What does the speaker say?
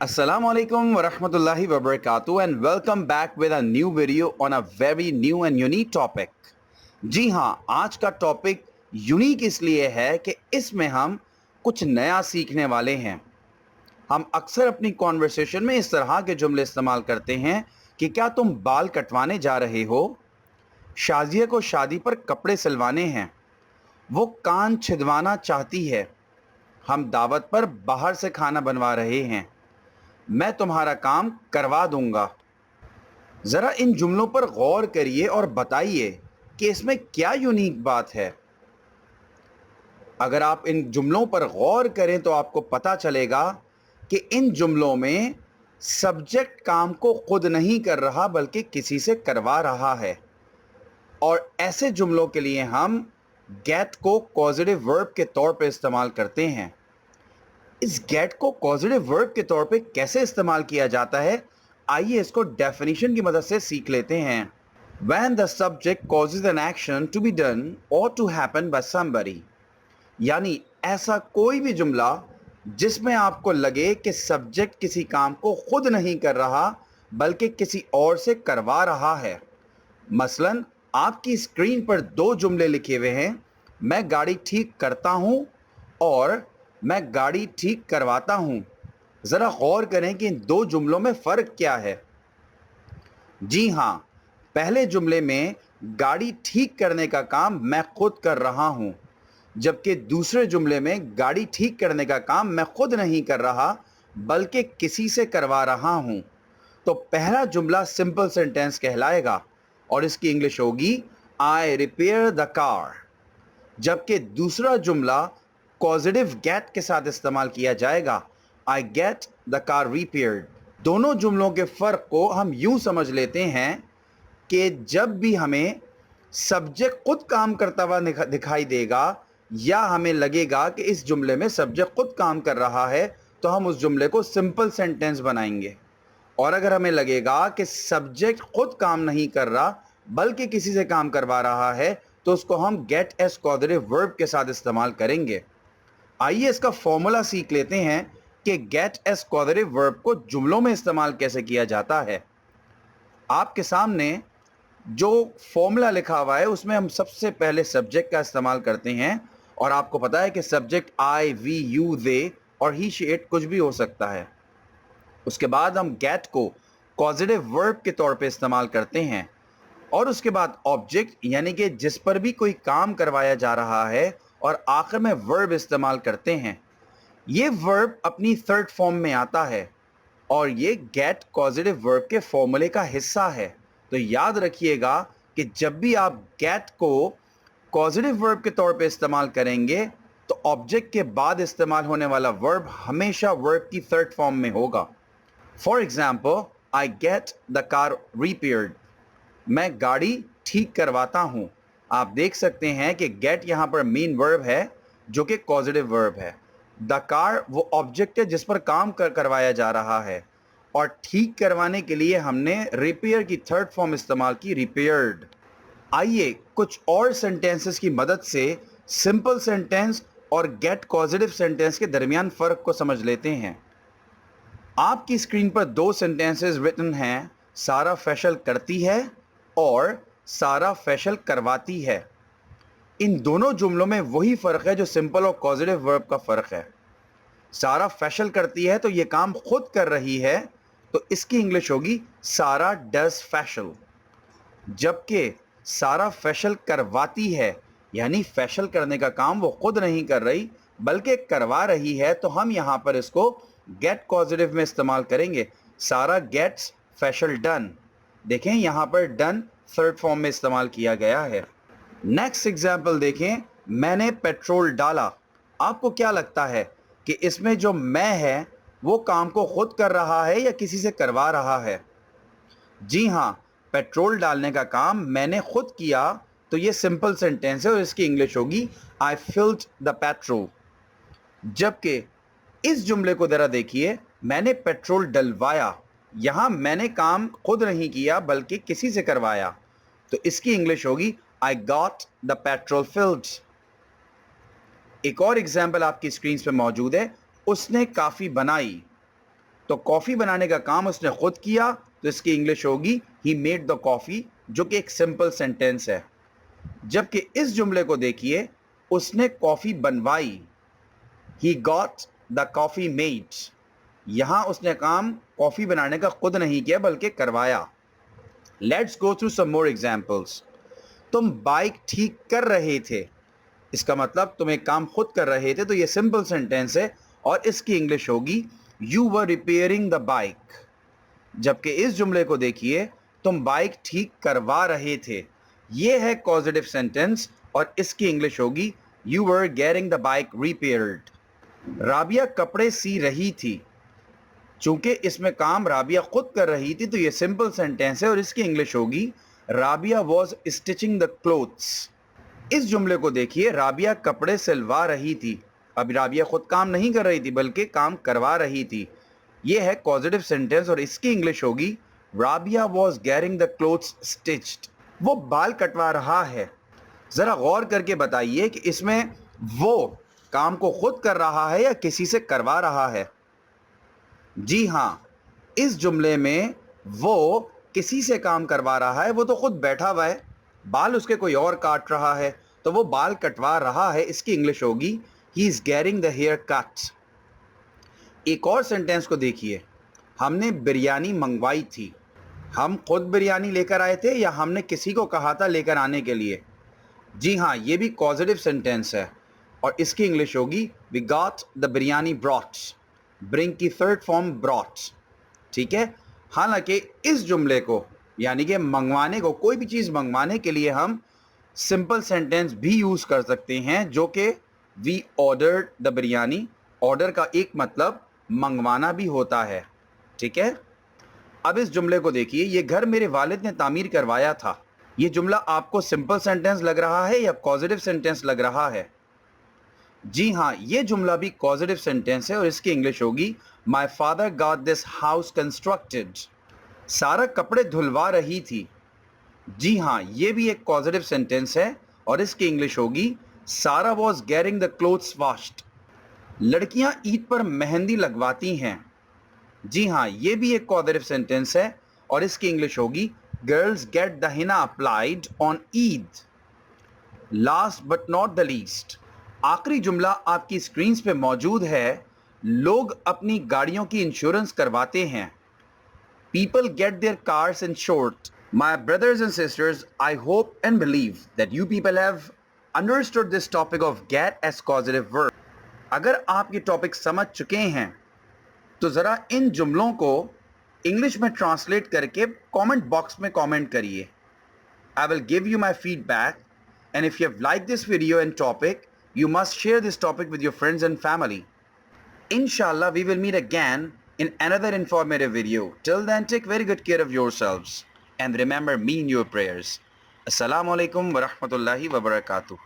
Assalamu alaikum wa rahmatullahi wa barakatuh and welcome back with a new video on a very new and unique topic. जी हाँ, आज का topic unique इसलिए है कि इसमें हम कुछ नया सीखने वाले हैं। हम अक्सर अपनी कॉन्वर्सेशन में इस तरह के जुमले इस्तेमाल करते हैं कि क्या तुम बाल कटवाने जा रहे हो? शाजिया को शादी पर कपड़े सिलवाने हैं। वो कान छिदवाना चाहती है। हम दावत पर बाहर से खाना बनवा रहे हैं। मैं तुम्हारा काम करवा दूंगा। ज़रा इन जुमलों पर गौर करिए और बताइए कि इसमें क्या यूनिक बात है। अगर आप इन जुमलों पर गौर करें तो आपको पता चलेगा कि इन जुमलों में सब्जेक्ट काम को खुद नहीं कर रहा बल्कि किसी से करवा रहा है। और ऐसे जुमलों के लिए हम गेट को कॉजेटिव वर्ब के तौर पर इस्तेमाल करते हैं। इस गेट को कॉजेटिव वर्ब के तौर पे कैसे इस्तेमाल किया जाता है, आइए इसको डेफिनेशन की मदद से सीख लेते हैं। When the subject causes an action to be done or to happen by somebody, यानी ऐसा कोई भी जुमला जिसमें आपको लगे कि सब्जेक्ट किसी काम को खुद नहीं कर रहा बल्कि किसी और से करवा रहा है। मसलन आपकी स्क्रीन पर दो जुमले लिखे हुए हैं, मैं गाड़ी ठीक करता हूँ और मैं गाड़ी ठीक करवाता हूँ। ज़रा गौर करें कि इन दो जुमलों में फ़र्क क्या है। जी हाँ, पहले जुमले में गाड़ी ठीक करने का काम मैं खुद कर रहा हूँ, जबकि दूसरे जुमले में गाड़ी ठीक करने का काम मैं खुद नहीं कर रहा बल्कि किसी से करवा रहा हूँ। तो पहला जुमला सिंपल सेंटेंस कहलाएगा और इसकी इंग्लिश होगी आई रिपेयर द कार, जबकि दूसरा जुमला कॉजेटिव गेट के साथ इस्तेमाल किया जाएगा, I get the car repaired. दोनों जुमलों के फ़र्क को हम यूं समझ लेते हैं कि जब भी हमें सब्जेक्ट खुद काम करता हुआ दिखाई देगा या हमें लगेगा कि इस जुमले में सब्जेक्ट खुद काम कर रहा है तो हम उस जुमले को सिंपल सेंटेंस बनाएंगे। और अगर हमें लगेगा कि सब्जेक्ट खुद काम नहीं कर रहा बल्कि किसी से काम करवा रहा है तो उसको हम गेट एज कॉजेटिव वर्ब के साथ इस्तेमाल करेंगे। आइए इसका फॉर्मूला सीख लेते हैं कि गेट एज कॉजेटिव वर्ब को जुमलों में इस्तेमाल कैसे किया जाता है। आपके सामने जो फॉर्मूला लिखा हुआ है उसमें हम सबसे पहले सब्जेक्ट का इस्तेमाल करते हैं और आपको पता है कि सब्जेक्ट आई, वी, यू, दे और ही, शी, इट कुछ भी हो सकता है। उसके बाद हम गेट को कॉजेटिव वर्ब के तौर पे इस्तेमाल करते हैं और उसके बाद ऑब्जेक्ट यानी कि जिस पर भी कोई काम करवाया जा रहा है और आखिर में वर्ब इस्तेमाल करते हैं। ये वर्ब अपनी थर्ड फॉर्म में आता है और ये गेट कॉजेटिव वर्ब के फॉर्मूले का हिस्सा है। तो याद रखिएगा कि जब भी आप गेट को कॉजेटिव वर्ब के तौर पे इस्तेमाल करेंगे तो ऑब्जेक्ट के बाद इस्तेमाल होने वाला वर्ब हमेशा वर्ब की थर्ड फॉर्म में होगा। For example, I get the car repaired, मैं गाड़ी ठीक करवाता हूँ। आप देख सकते हैं कि गेट यहाँ पर मेन वर्ब है जो कि कॉजेटिव वर्ब है। द कार वो ऑब्जेक्ट है जिस पर काम करवाया जा रहा है और ठीक करवाने के लिए हमने रिपेयर की थर्ड फॉर्म इस्तेमाल की, रिपेयर्ड। आइए कुछ और सेंटेंसेस की मदद से सिंपल सेंटेंस और गेट कॉजेटिव सेंटेंस के दरमियान फ़र्क को समझ लेते हैं। आपकी स्क्रीन पर दो सेंटेंसेस रिटन हैं, सारा फैशल करती है और सारा फैशल करवाती है। इन दोनों जुमलों में वही फ़र्क है जो सिंपल और कॉजेटिव वर्ब का फ़र्क है। सारा फैशल करती है तो ये काम खुद कर रही है, तो इसकी इंग्लिश होगी सारा डज फैशल, जबकि सारा फैशल करवाती है यानी फैशल करने का काम वो खुद नहीं कर रही बल्कि करवा रही है, तो हम यहाँ पर इसको गेट कॉजेटिव में इस्तेमाल करेंगे, सारा गेट्स फैशल डन। देखें यहाँ पर डन थर्ड फॉर्म में इस्तेमाल किया गया है। नेक्स्ट एग्जाम्पल देखें, मैंने पेट्रोल डाला। आपको क्या लगता है कि इसमें जो मैं है वो काम को खुद कर रहा है या किसी से करवा रहा है? जी हाँ, पेट्रोल डालने का काम मैंने खुद किया, तो ये सिंपल सेंटेंस है और इसकी इंग्लिश होगी आई फिल्ड द पेट्रोल। जबकि इस जुमले को ज़रा देखिए, मैंने पेट्रोल डलवाया, यहाँ मैंने काम खुद नहीं किया बल्कि किसी से करवाया, तो इसकी इंग्लिश होगी I got the petrol field. एक और एग्जाम्पल आपकी स्क्रीन पे मौजूद है, उसने काफ़ी बनाई। تو کافی بنانے کا کام اس نے خود کیا تو اس کی انگلش ہوگی he made the coffee، جو کہ ایک سمپل سینٹینس ہے. جبکہ اس جملے کو دیکھیے، اس نے کافی بنوائی، he got the coffee made. یہاں اس نے کام کافی بنانے کا خود نہیں کیا بلکہ کروایا. Let's go through some more examples. تم بائک ٹھیک کر رہے تھے، اس کا مطلب تم ایک کام خود کر رہے تھے، تو یہ سمپل سینٹینس ہے اور اس کی انگلش ہوگی you were repairing the bike. جبکہ اس جملے کو دیکھیے، تم بائک ٹھیک کروا رہے تھے، یہ ہے کازیٹیو سینٹینس اور اس کی انگلش ہوگی you were getting the bike repaired. Rabia کپڑے سی رہی تھی، چونکہ اس میں کام رابعہ خود کر رہی تھی تو یہ سمپل سینٹینس ہے اور اس کی انگلش ہوگی Rabia was stitching the clothes. اس جملے کو دیکھیے، رابعہ کپڑے سلوا رہی تھی، اب رابعہ خود کام نہیں کر رہی تھی بلکہ کام کروا رہی تھی، یہ ہے کازیٹیو سینٹینس اور اس کی انگلش ہوگی Rabia was getting the clothes stitched. وہ بال کٹوا رہا ہے. ذرا غور کر کے بتائیے کہ اس میں وہ کام کو خود کر رہا ہے یا کسی سے کروا رہا ہے؟ جی ہاں، اس جملے میں وہ کسی سے کام کروا رہا ہے، وہ تو خود بیٹھا ہوا ہے، بال اس کے کوئی اور کاٹ رہا ہے تو وہ بال کٹوا رہا ہے، اس کی انگلش ہوگی he is getting the hair cut. ایک اور سینٹینس کو دیکھیے، ہم نے بریانی منگوائی تھی. ہم خود بریانی لے کر آئے تھے یا ہم نے کسی کو کہا تھا لے کر آنے کے لیے؟ جی ہاں، یہ بھی کازیٹیو سینٹینس ہے اور اس کی انگلش ہوگی we got the biryani brought. برنگ کی تھرڈ فارم براٹ. ٹھیک ہے، حالانکہ اس جملے کو یعنی کہ منگوانے کو، کوئی بھی چیز منگوانے کے لیے ہم سمپل سینٹینس بھی یوز کر سکتے ہیں جو کہ وی آرڈرڈ دا بریانی. آرڈر کا ایک مطلب منگوانا بھی ہوتا ہے. ٹھیک ہے، اب اس جملے کو دیکھیے، یہ گھر میرے والد نے تعمیر کروایا تھا. یہ جملہ آپ کو سمپل سینٹینس لگ رہا ہے یا پازیٹیو سینٹینس لگ رہا ہے؟ جی ہاں، یہ جملہ بھی پازیٹیو سینٹینس ہے اور اس کی انگلش ہوگی My father got this house constructed. سارا کپڑے دھلوا رہی تھی. جی ہاں، یہ بھی ایک پازیٹیو سینٹینس ہے اور اس کی انگلش ہوگی سارا was getting the clothes washed. لڑکیاں عید پر مہندی لگواتی ہیں. جی ہاں، یہ بھی ایک پازیٹیو سینٹینس ہے اور اس کی انگلش ہوگی Girls get the henna applied on Eid. Last but not the least. آخری جملہ آپ کی اسکرینز پہ موجود ہے. لوگ اپنی گاڑیوں کی انشورنس کرواتے ہیں. People get their cars insured. My brothers and sisters, I hope and believe that you people have understood this topic of get as causative verb. اگر آپ یہ ٹاپک سمجھ چکے ہیں تو ذرا ان جملوں کو انگلش میں ٹرانسلیٹ کر کے کامنٹ باکس میں کامنٹ کریے. I will give you my feedback, and if you have liked this video and topic, you must share this topic with your friends and family. Inshallah, we will meet again in another informative video. Till then, take very good care of yourselves and remember me in your prayers. Assalamu alaikum wa rahmatullahi wa barakatuh.